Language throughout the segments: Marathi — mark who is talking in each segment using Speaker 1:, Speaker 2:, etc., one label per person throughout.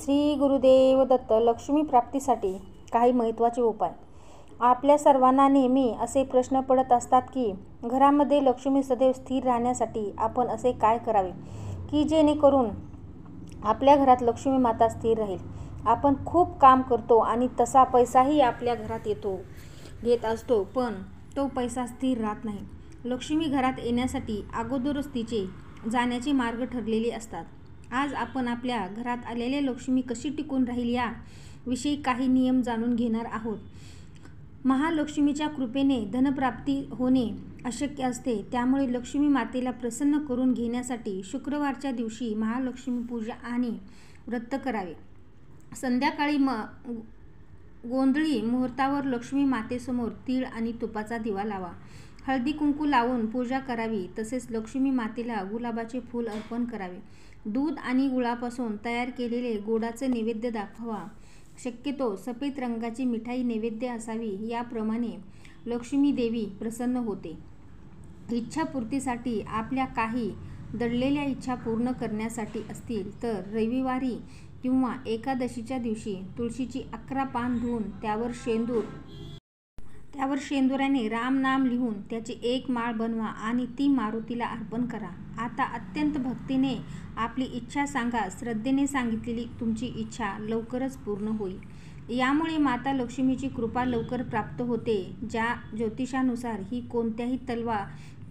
Speaker 1: श्री गुरुदेव दत्त. लक्ष्मी प्राप्तीसाठी काही महत्त्वाचे उपाय. आपल्या सर्वांना नेहमी असे प्रश्न पडत असतात की घरामध्ये लक्ष्मी सदैव स्थिर राहण्यासाठी आपण असे काय करावे की जेणेकरून आपल्या घरात लक्ष्मी माता स्थिर राहील. आपण खूप काम करतो आणि तसा पैसाही आपल्या घरात येत असतो, पण तो पैसा स्थिर राहत नाही. लक्ष्मी घरात येण्यासाठी अगोदरच तिचे जाण्याचे मार्ग ठरलेले असतात. आज आपण आपल्या घरात आलेल्या लक्ष्मी कशी टिकून राहील या विषयी काही नियम जाणून घेणार आहोत. महालक्ष्मीच्या कृपेने धनप्राप्ती होणे अशक्य असते, त्यामुळे लक्ष्मी मातेला प्रसन्न करून घेण्यासाठी शुक्रवारच्या दिवशी महालक्ष्मी पूजा आणि व्रत करावे. संध्याकाळी गोंधळी मुहूर्तावर लक्ष्मी मातेसमोर तीळ आणि तुपाचा दिवा लावा. हळदी कुंकू लावून पूजा करावी. तसेच लक्ष्मी मातेला गुलाबाचे फूल अर्पण करावे. दूध आणि गुळापासून तयार केलेले गोडाचे नैवेद्य दाखवा. शक्यतो सफेद रंगाची मिठाई नैवेद्य असावी. याप्रमाणे लक्ष्मी देवी प्रसन्न होते. इच्छापूर्तीसाठी आपल्या काही दडलेल्या इच्छा पूर्ण करण्यासाठी असतील तर रविवारी किंवा एकादशीच्या दिवशी तुळशीची 11 पान धुवून त्यावर शेंदुराने राम नाम लिहून त्याची एक माळ बनवा आणि ती मारुतीला अर्पण करा. आता अत्यंत भक्तीने आपली इच्छा सांगा. श्रद्धेने सांगितलेली तुमची इच्छा लवकरच पूर्ण होईल. यामुळे माता लक्ष्मीची कृपा लवकर प्राप्त होते. ज्या ज्योतिषानुसार ही कोणत्याही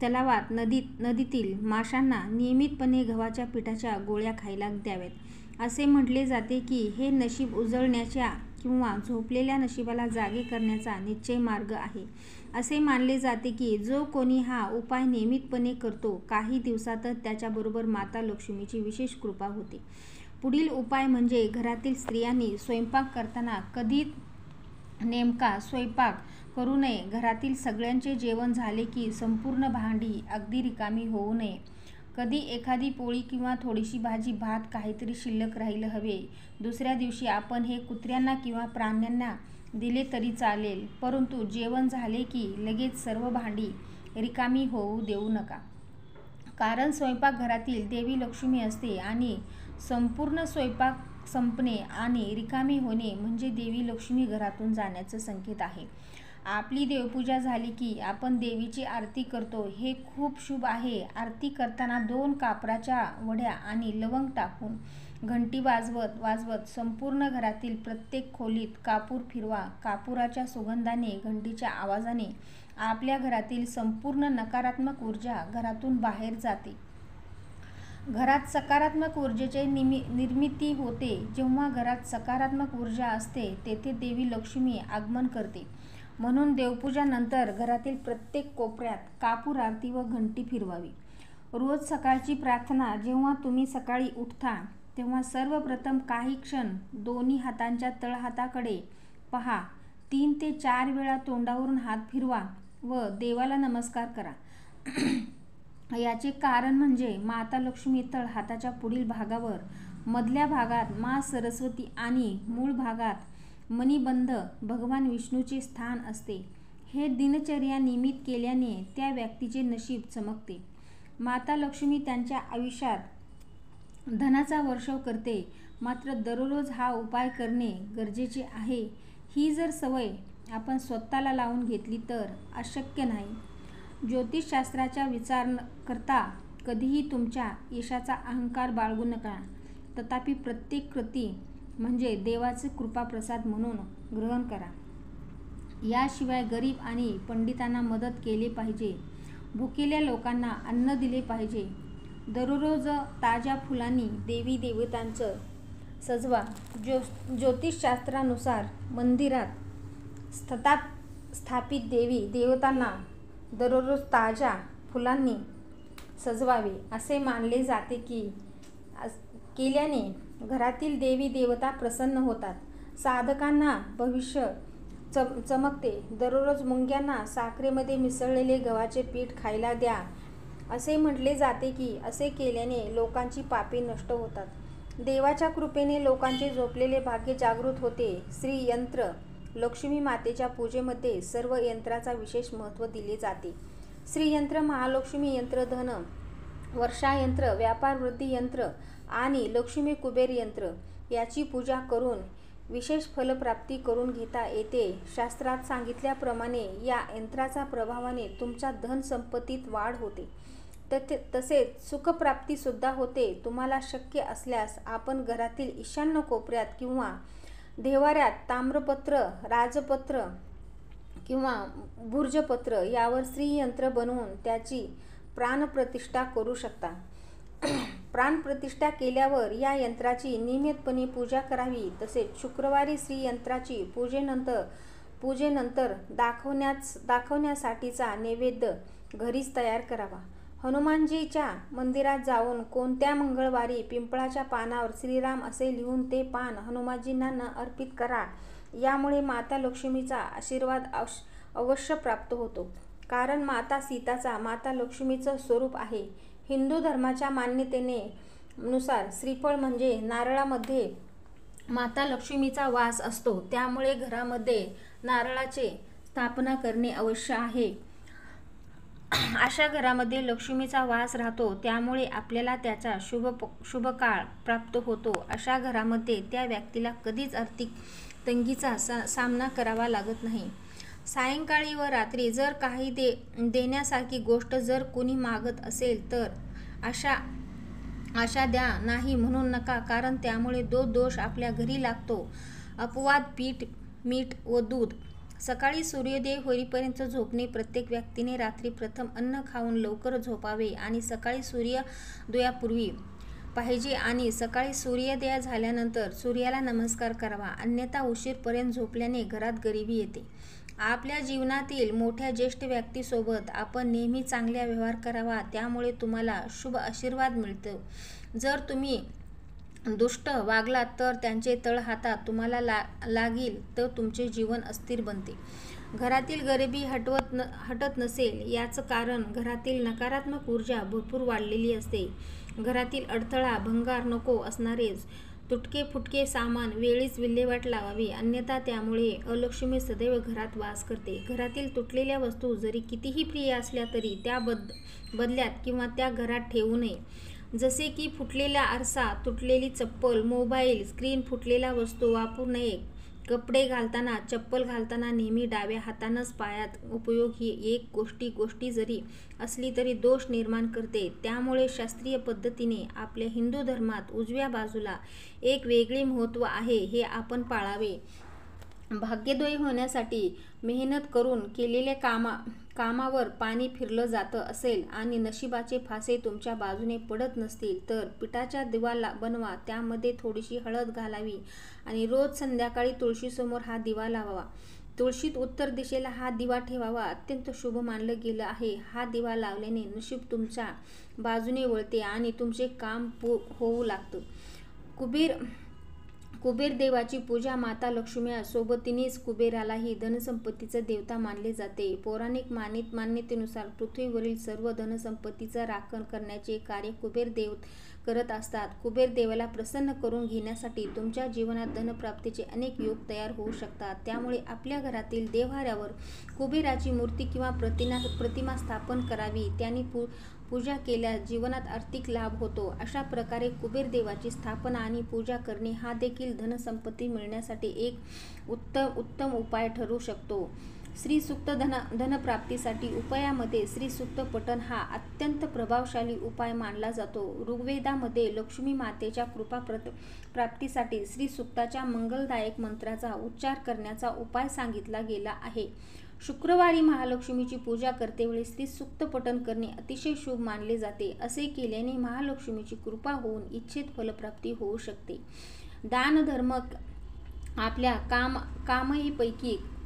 Speaker 1: तलावात नदीतील माशांना नियमितपणे गव्हाच्या पिठाच्या गोळ्या खायला द्याव्यात. असे म्हटले जाते की हे नशीब उजळण्याच्या किंवा झोपलेल्या नशिबाला जागे करण्याचा निश्चय मार्ग आहे. असे मानले जाते की जो कोणी हा उपाय नियमितपणे करतो, काही दिवसातच त्याच्याबरोबर माता लक्ष्मीची विशेष कृपा होते. पुढील उपाय म्हणजे घरातील स्त्रियांनी स्वयंपाक करताना कधी नेमका स्वयंपाक करू नये. घरातील सगळ्यांचे जेवण झाले की संपूर्ण भांडी अगदी रिकामी होऊ नये. कधी एखादी पोळी किंवा थोडीशी भाजी भात काहीतरी शिल्लक राहिलं हवे. दुसऱ्या दिवशी आपण हे कुत्र्यांना किंवा प्राण्यांना दिले तरी चालेल, परंतु जेवण झाले की लगेच सर्व भांडी रिकामी होऊ देऊ नका. कारण स्वयंपाकघरातील देवी लक्ष्मी असते आणि संपूर्ण स्वयंपाक संपणे आणि रिकामी होणे म्हणजे देवी लक्ष्मी घरातून जाण्याचा संकेत आहे. आपली देवपूजा झाली की आपण देवीची आरती करतो, हे खूप शुभ आहे. आरती करताना 2 कापराच्या वड्या आणि लवंग टाकून घंटी वाजवत संपूर्ण घरातील प्रत्येक खोलीत कापूर फिरवा. कापुराच्या सुगंधाने, घंटीच्या आवाजाने आपल्या घरातील संपूर्ण नकारात्मक ऊर्जा घरातून बाहेर जाते. घरात सकारात्मक ऊर्जेची निर्मिती होते. जेव्हा घरात सकारात्मक ऊर्जा असते तेथे देवी लक्ष्मी आगमन करते. म्हणून देवपूजानंतर घरातील प्रत्येक कोपऱ्यात कापूर आरती व घंटी फिरवावी. रोज सकाळची प्रार्थना. जेव्हा तुम्ही सकाळी उठता तेव्हा सर्वप्रथम काही क्षण दोन्ही हातांच्या तळहाताकडे पहा. 3 ते 4 वेळा तोंडावरून हात फिरवा व देवाला नमस्कार करा. याचे कारण म्हणजे माता लक्ष्मी तळहाताच्या पुढील भागावर, मधल्या भागात माँ सरस्वती आणि मूळ भागात मणिबंध भगवान विष्णूचे स्थान असते. हे दिनचर्या नियमित केल्याने त्या व्यक्तीचे नशीब चमकते. माता लक्ष्मी त्यांच्या आयुष्यात धनाचा वर्षाव करते. मात्र दररोज हा उपाय करणे गरजेचे आहे. ही जर सवय आपण स्वतःला लावून घेतली तर अशक्य नाही. ज्योतिषशास्त्राचा विचार करता कधीही तुमच्या यशाचा अहंकार बाळगू नका. तथापि प्रत्येक कृती म्हणजे देवाचे कृपाप्रसाद म्हणून ग्रहण करा. याशिवाय गरीब आणि पंडितांना मदत केली पाहिजे. भुकेल्या लोकांना अन्न दिले पाहिजे. दररोज ताज्या फुलांनी देवी देवतांचं सजवा. ज्योतिषशास्त्रानुसार मंदिरात स्थापित देवी देवतांना दररोज ताज्या फुलांनी सजवावे. असे मानले जाते की केल्याने घरातील देवी देवता प्रसन्न होतात. साधकांना भविष्य चमकते. दररोज मुंग्यांना साखरेमध्ये मिसळलेले गव्हाचे पीठ खायला द्या. असे म्हटले जाते की असे केल्याने लोकांची पापे नष्ट होतात. देवाच्या कृपेने लोकांचे झोपलेले भाग्य जागृत होते. श्री यंत्र. लक्ष्मी मातेच्या पूजेमध्ये सर्व यंत्राचा विशेष महत्त्व दिले जाते. श्री यंत्र, महालक्ष्मी यंत्र, धन वर्षा यंत्र, व्यापार वृद्धी यंत्र, आणि लक्ष्मी कुबेर यंत्र याची पूजा करून विशेष फलप्राप्ती करून घेता येते. शास्त्रात सांगितल्याप्रमाणे या यंत्राचा प्रभावाने तुमच्या धनसंपत्तीत वाढ होते. तसेच सुखप्राप्तीसुद्धा होते. तुम्हाला शक्य असल्यास आपण घरातील ईशान्य कोपऱ्यात किंवा देव्हाऱ्यात ताम्रपत्र, राजपत्र किंवा भुर्जपत्र यावर श्रीयंत्र बनवून त्याची प्राणप्रतिष्ठा करू शकता. प्राणप्रतिष्ठा केल्यावर या यंत्राची नियमितपणे पूजा करावी. तसेच शुक्रवारी श्रीयंत्राची पूजेनंतर दाखवण्यासाठीचा नैवेद्य घरीच तयार करावा. हनुमानजीच्या मंदिरात जाऊन कोणत्या मंगळवारी पिंपळाच्या पानावर श्रीराम असे लिहून ते पान हनुमानजींना अर्पित करा. यामुळे माता लक्ष्मीचा आशीर्वाद अवश्य प्राप्त होतो. कारण माता सीताचा माता लक्ष्मीचं स्वरूप आहे. हिंदू धर्माच्या मान्यतेनुसार श्रीफळ म्हणजे नारळामध्ये माता लक्ष्मीचा वास असतो. त्यामुळे घरामध्ये नारळाची स्थापना करणे आवश्यक आहे. अशा घरामध्ये लक्ष्मीचा वास राहतो. त्यामुळे आपल्याला त्याचा शुभकाळ प्राप्त होतो. अशा घरामध्ये त्या व्यक्तीला कधीच आर्थिक तंगीचा सामना करावा लागत नाही. सायंकाळी व रात्री जर काही देण्यासारखी गोष्ट जर कुणी मागत असेल तर आशा द्या नाही म्हणू नका, कारण त्यामुळे दोष आपल्या घरी लागतो. अपवाद पीठ, मीठ व दूध. सकाळी सूर्योदय होईपर्यंत झोपणे. प्रत्येक व्यक्तीने रात्री प्रथम अन्न खाऊन लवकर झोपावे आणि सकाळी सूर्योदयापूर्वी पाहिजे आणि सकाळी सूर्योदय झाल्यानंतर सूर्याला नमस्कार करावा. अन्यथा उशीरपर्यंत झोपल्याने घरात गरिबी येते. आपल्या जीवनातील मोठ्या ज्येष्ठ व्यक्तीसोबत आपण नेहमी चांगला व्यवहार करावा. त्यामुळे तुम्हाला शुभ आशीर्वाद मिळतो. जर तुम्ही दुष्ट वागलात तर त्यांचे तळहातात तुम्हाला लागील तर तुमचे जीवन अस्थिर बनते. घरातील गरिबी हटत नसेल याचं कारण घरातील नकारात्मक ऊर्जा भरपूर वाढलेली असते. घरातील अडथळा, भंगार नको असणारे तुटके फुटके सामान वेळीच विल्हेवाट लावावी. अन्यथा त्यामुळे अलक्ष्मी सदैव घरात वास करते. घरातील तुटलेल्या वस्तू जरी कितीही प्रिय असल्या तरी त्या बदल्यात किंवा त्या घरात ठेवू नये. जसे की फुटलेला आरसा, तुटलेली चप्पल, मोबाईल स्क्रीन, फुटलेला वस्तू वापरू नये. कपडे घालताना, चप्पल घालताना नेहमी डाव्या हातानंच पायात उपयोग ही एक गोष्टी जरी असली तरी दोष निर्माण करते. त्यामुळे शास्त्रीय पद्धतीने आपल्या हिंदू धर्मात उजव्या बाजूला एक वेगळे महत्त्व आहे, हे आपण पाळावे. भाग्योदय होण्यासाठी मेहनत करून केलेल्या कामावर पाणी फिरलं जात असेल आणि नशिबाचे फासे तुमच्या बाजूने पडत नसतील तर पिठाचा दिवा बनवा. त्यामध्ये थोडीशी हळद घालावी आणि रोज संध्याकाळी तुळशीसमोर हा दिवा लावावा. तुळशीत उत्तर दिशेला हा दिवा ठेवावा. अत्यंत शुभ मानलं गेलं आहे. हा दिवा लावल्याने नशीब तुमच्या बाजूने वळते आणि तुमचे काम होऊ लागतं. कुबेर देवाची पूजा माता लक्ष्मी सोबतीनेच कुबेरालाही धनसंपत्तीचं देवता मानले जाते. पौराणिक मान्यतेनुसार पृथ्वीवरील सर्व धनसंपत्तीचं राखण करण्याचे कार्य कुबेर देव करत असतात. कुबेर देवाला प्रसन्न करून घेण्यासाठी तुमच्या जीवनात धनप्राप्तीचे अनेक योग तयार होऊ शकतात. त्यामुळे आपल्या घरातील देव्हाऱ्यावर कुबेराची मूर्ती किंवा प्रतिमा स्थापन करावी. त्यांनी पूजा केल्यास जीवनात आर्थिक लाभ होतो. अशा प्रकारे कुबेर देवाची स्थापना आणि पूजा करणे हा देखील धनसंपत्ती मिळण्यासाठी एक उत्तम उपाय ठरू शकतो. श्रीसूक्त धनप्राप्तीसाठी उपायामध्ये श्रीसूक्त पठण हा अत्यंत प्रभावशाली उपाय मानला जातो. ऋग्वेदामध्ये लक्ष्मी मातेच्या कृपा प्राप्तीसाठी श्रीसूक्ताच्या मंगलदायक मंत्राचा उच्चार करण्याचा उपाय सांगितला गेला आहे. शुक्रवारी महालक्ष्मीची पूजा करतेवेळी श्रीसूक्त पठण करणे अतिशय शुभ मानले जाते. असे केल्याने महालक्ष्मीची कृपा होऊन इच्छित फलप्राप्ती होऊ शकते. दानधर्म. आपल्या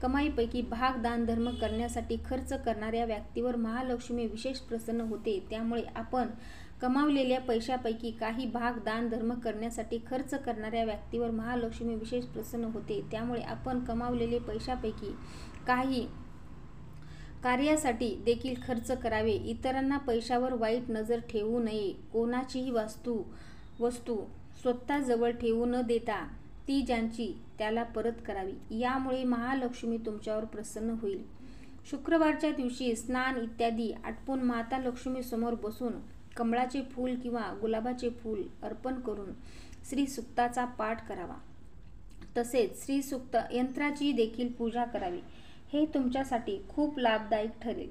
Speaker 1: कमाईपैकी भाग दानधर्म करण्यासाठी खर्च करणाऱ्या व्यक्तीवर महालक्ष्मी विशेष प्रसन्न होते. त्यामुळे आपण कमावलेल्या पैशापैकी काही भाग दानधर्म करण्यासाठी खर्च करणाऱ्या व्यक्तीवर महालक्ष्मी विशेष प्रसन्न होते. त्यामुळे आपण कमावलेले पैशापैकी काही कार्यासाठी देखील खर्च करावे. इतरांना पैशावर वाईट नजर ठेवू नये. कोणाचीही वस्तू स्वतः जवळ ठेवू न देता ती ज्यांची त्याला परत करावी. यामुळे महालक्ष्मी तुमच्यावर प्रसन्न होईल. शुक्रवारच्या दिवशी स्नान इत्यादी आटपून माता लक्ष्मी समोर बसून कमळाचे फूल किंवा गुलाबाचे फूल अर्पण करून श्रीसूक्ताचा पाठ करावा. तसेच श्रीसूक्त यंत्राची देखील पूजा करावी. हे तुमच्यासाठी खूप लाभदायक ठरेल.